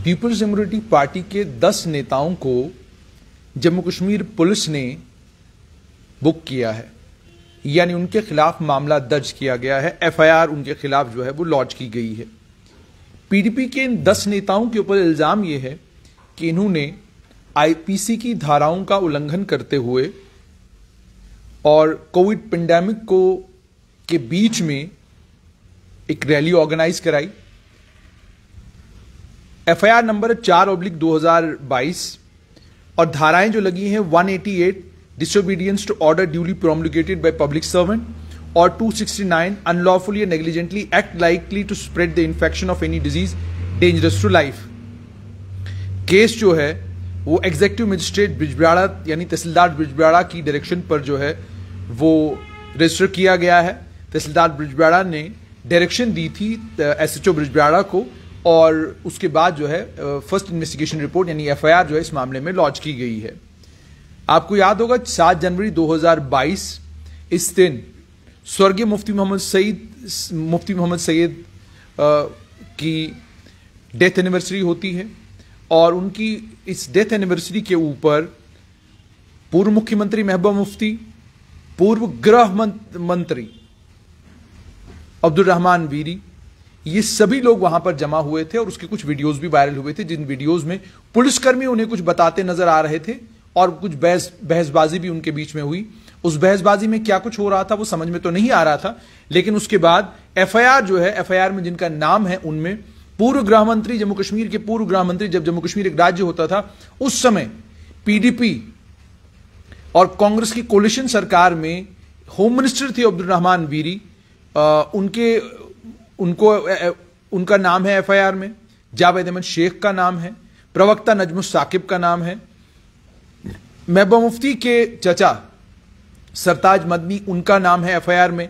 Peoples democratic party के 10 नेताओं को जम्मू कश्मीर पुलिस ने बुक किया है, यानी उनके खिलाफ मामला दर्ज किया गया है। एफआईआर उनके खिलाफ जो है वो लॉन्च की गई है। पीडीपी के इन 10 नेताओं के ऊपर इल्जाम यह है कि इन्होंने आईपीसी की धाराओं का उल्लंघन करते हुए और कोविड पेंडेमिक के बीच में एक रैली ऑर्गेनाइज कराई। एफआईआर नंबर 4/2022 और धाराएं जो लगी हैं 188 disobedience to order duly promulgated by public servant और 269 unlawfully and negligently act likely to spread the infection of any disease dangerous to life. Case जो है वो एग्जीक्यूटिव मजिस्ट्रेट बिजबिहाड़ा यानी तहसीलदार बिजबिहाड़ा की डायरेक्शन पर जो है वो रजिस्टर किया गया है। तहसीलदार बिजबिहाड़ा ने डायरेक्शन दी थी एसएचओ बिजबिहाड़ा को और उसके बाद जो है फर्स्ट इन्वेस्टिगेशन रिपोर्ट यानी एफआईआर जो है इस मामले में लॉन्च की गई है। आपको याद होगा 7 जनवरी 2022 इस दिन स्वर्गीय मुफ्ती मोहम्मद सईद की डेथ एनिवर्सरी होती है और उनकी इस डेथ एनिवर्सरी के ऊपर पूर्व मुख्यमंत्री महबूबा मुफ्ती, पूर्व गृह मंत्री अब्दुल रहमान वीरी, ये सभी लोग वहां पर जमा हुए थे और उसके कुछ वीडियोस भी वायरल हुए थे, जिन वीडियोस में पुलिसकर्मी उन्हें कुछ बताते नजर आ रहे थे और कुछ बहसबाजी भी उनके बीच में हुई। उस बहसबाजी में क्या कुछ हो रहा था वो समझ में तो नहीं आ रहा था, लेकिन उसके बाद एफआईआर जो है, एफआईआर में जिनका नाम है उनमें पूर्व गृह मंत्री, जम्मू कश्मीर के पूर्व गृह मंत्री, जब जम्मू कश्मीर एक राज्य होता था उस समय पीडीपी और कांग्रेस की कोलिशन सरकार में होम मिनिस्टर थे अब्दुल रहमान वीरी, उनका नाम है एफआईआर में। जावेद अहमद शेख का नाम है, प्रवक्ता नजमुस साकिब का नाम है, महबूबा मुफ्ती के चचा सरताज मदनी उनका नाम है एफआईआर में,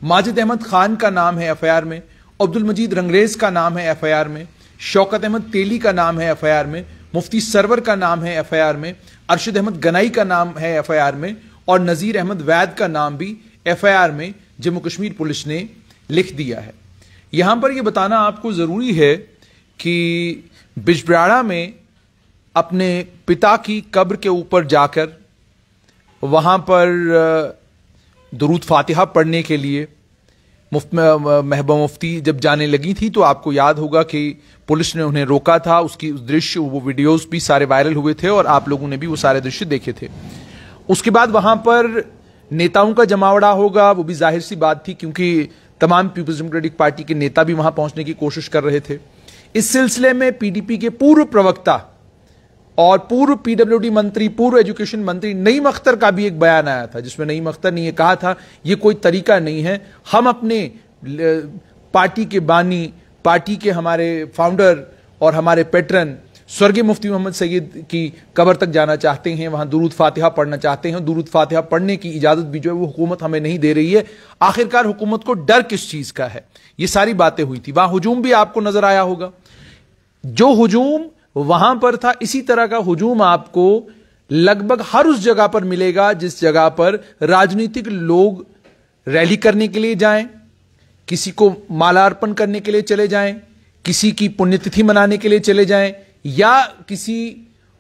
माजिद अहमद खान का नाम है एफआईआर में, अब्दुल मजीद रंगरेज का नाम है एफआईआर में, शौकत अहमद तेली का नाम है एफआईआर में, मुफ्ती सरवर का नाम है एफआईआर में, अरशद अहमद गनाई का नाम है एफआईआर में और नजीर अहमद वैद का नाम भी एफआईआर में जम्मू कश्मीर पुलिस ने लिख दिया है। यहां पर यह बताना आपको जरूरी है कि बिजबिहाड़ा में अपने पिता की कब्र के ऊपर जाकर वहां पर दुरूद फातिहा पढ़ने के लिए महबूबा मुफ्ती जब जाने लगी थी तो आपको याद होगा कि पुलिस ने उन्हें रोका था। उसकी दृश्य, वो वीडियोस भी सारे वायरल हुए थे और आप लोगों ने भी वो सारे दृश्य देखे थे। उसके बाद वहां पर नेताओं का जमावड़ा होगा, वो भी जाहिर सी बात थी क्योंकि तमाम पीपल्स डेमोक्रेटिक पार्टी के नेता भी वहां पहुंचने की कोशिश कर रहे थे। इस सिलसिले में पीडीपी के पूर्व प्रवक्ता और पूर्व पीडब्ल्यूडी मंत्री, पूर्व एजुकेशन मंत्री नईम अख्तर का भी एक बयान आया था जिसमें नईम अख्तर ने यह कहा था ये कोई तरीका नहीं है, हम अपने पार्टी के बानी, पार्टी के हमारे फाउंडर और हमारे पैटर्न स्वर्गीय मुफ्ती मोहम्मद सईद की कब्र तक जाना चाहते हैं, वहां दुरूद फातिहा पढ़ना चाहते हैं। दुरूद फातिहा पढ़ने की इजाजत भी जो है वो हुकूमत हमें नहीं दे रही है। आखिरकार हुकूमत को डर किस चीज का है? ये सारी बातें हुई थी। वहां हुजूम भी आपको नजर आया होगा, जो हुजूम वहां पर था इसी तरह का हुजूम आपको लगभग हर उस जगह पर मिलेगा जिस जगह पर राजनीतिक लोग रैली करने के लिए जाएं, किसी को मालार्पण करने के लिए चले जाएं, किसी की पुण्यतिथि मनाने के लिए चले जाएं या किसी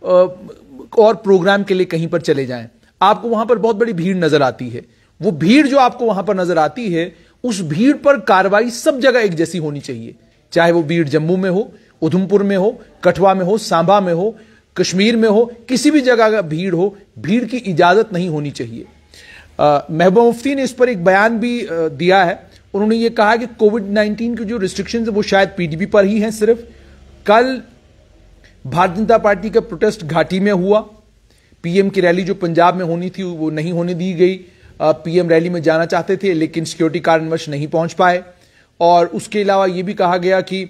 और प्रोग्राम के लिए कहीं पर चले जाएं। आपको वहां पर बहुत बड़ी भीड़ नजर आती है। वो भीड़ जो आपको वहां पर नजर आती है, उस भीड़ पर कार्रवाई सब जगह एक जैसी होनी चाहिए, चाहे वो भीड़ जम्मू में हो, उधमपुर में हो, कठुआ में हो, सांबा में हो, कश्मीर में हो, किसी भी जगह का भीड़ हो, भीड़ की इजाजत नहीं होनी चाहिए। महबूबा मुफ्ती ने इस पर एक बयान भी दिया है। उन्होंने ये कहा कि कोविड-19 की जो रिस्ट्रिक्शंस है वो शायद पीडीपी पर ही हैं सिर्फ। कल भारतीय जनता पार्टी का प्रोटेस्ट घाटी में हुआ, पीएम की रैली जो पंजाब में होनी थी वो नहीं होने दी गई। पीएम रैली में जाना चाहते थे लेकिन सिक्योरिटी कारणवश नहीं पहुंच पाए। और उसके अलावा यह भी कहा गया कि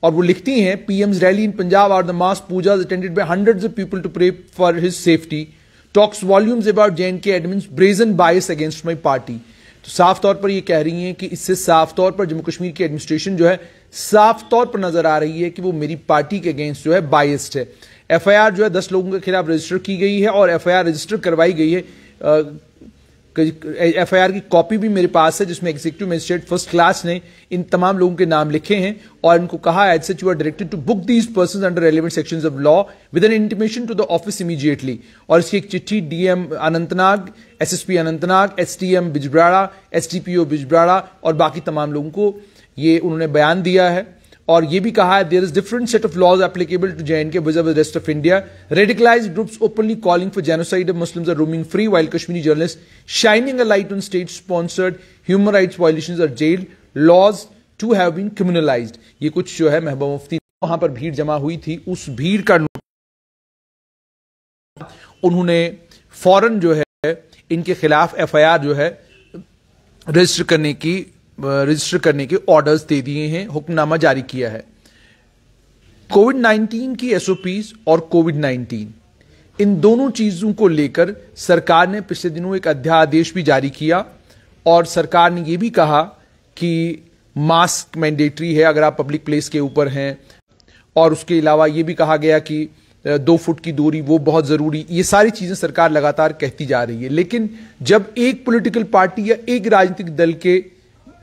और वो लिखती हैं, PM's rally in Punjab are the mass pujas attended by hundreds of people to pray for his safety talks volumes about J and K admin's brazen bias against my party. तो साफ तौर पर ये कह रही हैं कि इससे साफ तौर पर जम्मू कश्मीर की एडमिनिस्ट्रेशन जो है साफ तौर पर नजर आ रही है कि वो मेरी पार्टी के अगेंस्ट जो है बायस्ड है। एफआईआर जो है 10 लोगों के खिलाफ रजिस्टर की गई है और एफआईआर रजिस्टर करवाई गई है एफआईआर की कॉपी भी मेरे पास है जिसमें एग्जीक्यूटिव मजिस्ट्रेट फर्स्ट क्लास ने इन तमाम लोगों के नाम लिखे हैं और इनको कहा as such you are directed to book these persons under relevant sections of law with an intimation to the office immediately. और इसकी एक चिट्ठी DM Anantnag, SSP Anantnag, STM Bijbehara, SDPO Bijbehara और बाकी तमाम लोगों को ये उन्होंने बयान दिया है। और ये भी कहा है there is different set of laws applicable to JNK with the rest of India. Radicalised groups openly calling for genocide of Muslims are roaming free while Kashmiri journalist shining a light on state sponsored human rights violations are jailed, laws to have been criminalised. ये कुछ जो है महबूबा मुफ्ती वहां पर भीड़ जमा हुई थी, उस भीड़ का उन्होंने फौरन जो है इनके खिलाफ एफआईआर जो है रजिस्टर करने के ऑर्डर्स दे दिए हैं, हुक्मनामा जारी किया है। कोविड-19 की एसओपीज और कोविड-19 इन दोनों चीजों को लेकर सरकार ने पिछले दिनों एक अध्यादेश भी जारी किया और सरकार ने यह भी कहा कि मास्क मैंडेटरी है अगर आप पब्लिक प्लेस के ऊपर हैं, और उसके अलावा यह भी कहा गया कि 2 फुट की दूरी वो बहुत जरूरी। ये सारी चीजें सरकार लगातार कहती जा रही है, लेकिन जब एक पॉलिटिकल पार्टी या एक राजनीतिक दल के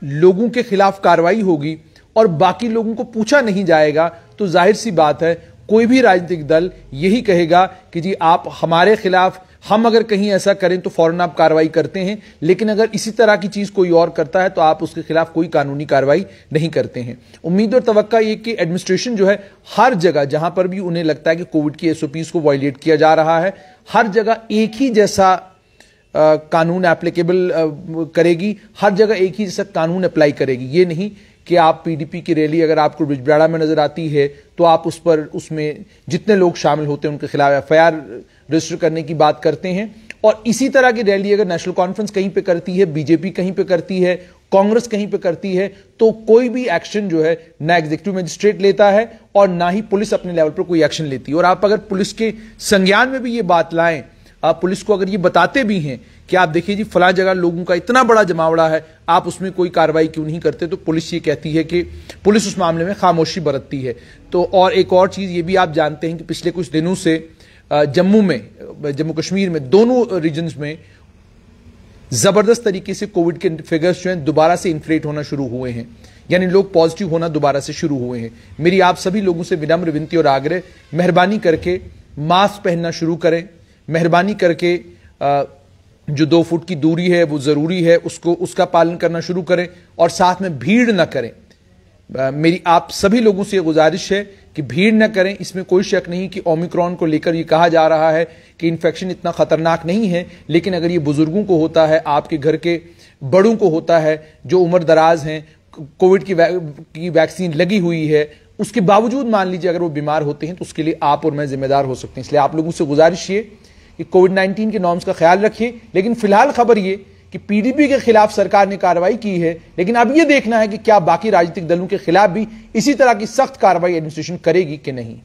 लोगों के खिलाफ कार्रवाई होगी और बाकी लोगों को पूछा नहीं जाएगा तो जाहिर सी बात है कोई भी राजनीतिक दल यही कहेगा कि जी आप हमारे खिलाफ, हम अगर कहीं ऐसा करें तो फौरन आप कार्रवाई करते हैं, लेकिन अगर इसी तरह की चीज कोई और करता है तो आप उसके खिलाफ कोई कानूनी कार्रवाई नहीं करते हैं। उम्मीद और तवक्का ये कि एडमिनिस्ट्रेशन जो है हर जगह जहां पर भी उन्हें लगता है कि कोविड की एसओपीज को वायलेट किया जा रहा है, हर जगह एक ही जैसा कानून एप्लीकेबल करेगी, हर जगह एक ही जैसा कानून अप्लाई करेगी। ये नहीं कि आप पीडीपी की रैली अगर आपको बिजब्राड़ा में नजर आती है तो आप उसमें जितने लोग शामिल होते हैं उनके खिलाफ एफआईआर रजिस्टर करने की बात करते हैं। और इसी तरह की रैली अगर नेशनल कॉन्फ्रेंस कहीं पे करती है, बीजेपी कहीं पे करती है, कांग्रेस कहीं पे करती है, तो कोई भी एक्शन जो है ना एग्जीक्यूटिव मजिस्ट्रेट लेता है और ना ही पुलिस अपने लेवल पर कोई एक्शन लेती है। और आप अगर पुलिस के संज्ञान में भी ये बात लाएं, आप पुलिस को अगर ये बताते भी हैं कि आप देखिए जी फला जगह लोगों का इतना बड़ा जमावड़ा है, आप उसमें कोई कार्रवाई क्यों नहीं करते, तो पुलिस ये कहती है कि पुलिस उस मामले में खामोशी बरतती है। तो और एक और चीज ये भी आप जानते हैं कि पिछले कुछ दिनों से जम्मू कश्मीर में दोनों रीजन्स में जबरदस्त तरीके से कोविड के फिगर्स जो हैं दोबारा से इन्फ्लेट होना शुरू हुए हैं, यानी लोग पॉजिटिव होना दोबारा से शुरू हुए हैं। मेरी आप सभी लोगों से विनम्र विनती और आग्रह, मेहरबानी करके मास्क पहनना शुरू करें, मेहरबानी करके जो 2 फुट की दूरी है वो जरूरी है उसका पालन करना शुरू करें और साथ में भीड़ न करें। मेरी आप सभी लोगों से गुजारिश है कि भीड़ न करें। इसमें कोई शक नहीं कि ओमिक्रॉन को लेकर ये कहा जा रहा है कि इन्फेक्शन इतना खतरनाक नहीं है, लेकिन अगर ये बुजुर्गों को होता है, आपके घर के बड़ों को होता है, जो उम्र दराज हैं, कोविड की वैक्सीन लगी हुई है, उसके बावजूद मान लीजिए अगर वो बीमार होते हैं तो उसके लिए आप और मैं जिम्मेदार हो सकते हैं। इसलिए आप लोगों से गुजारिश ये कि कोविड-19 के नॉर्म्स का ख्याल रखिए। लेकिन फिलहाल खबर ये कि पीडीपी के खिलाफ सरकार ने कार्रवाई की है, लेकिन अब यह देखना है कि क्या बाकी राजनीतिक दलों के खिलाफ भी इसी तरह की सख्त कार्रवाई एडमिनिस्ट्रेशन करेगी कि नहीं।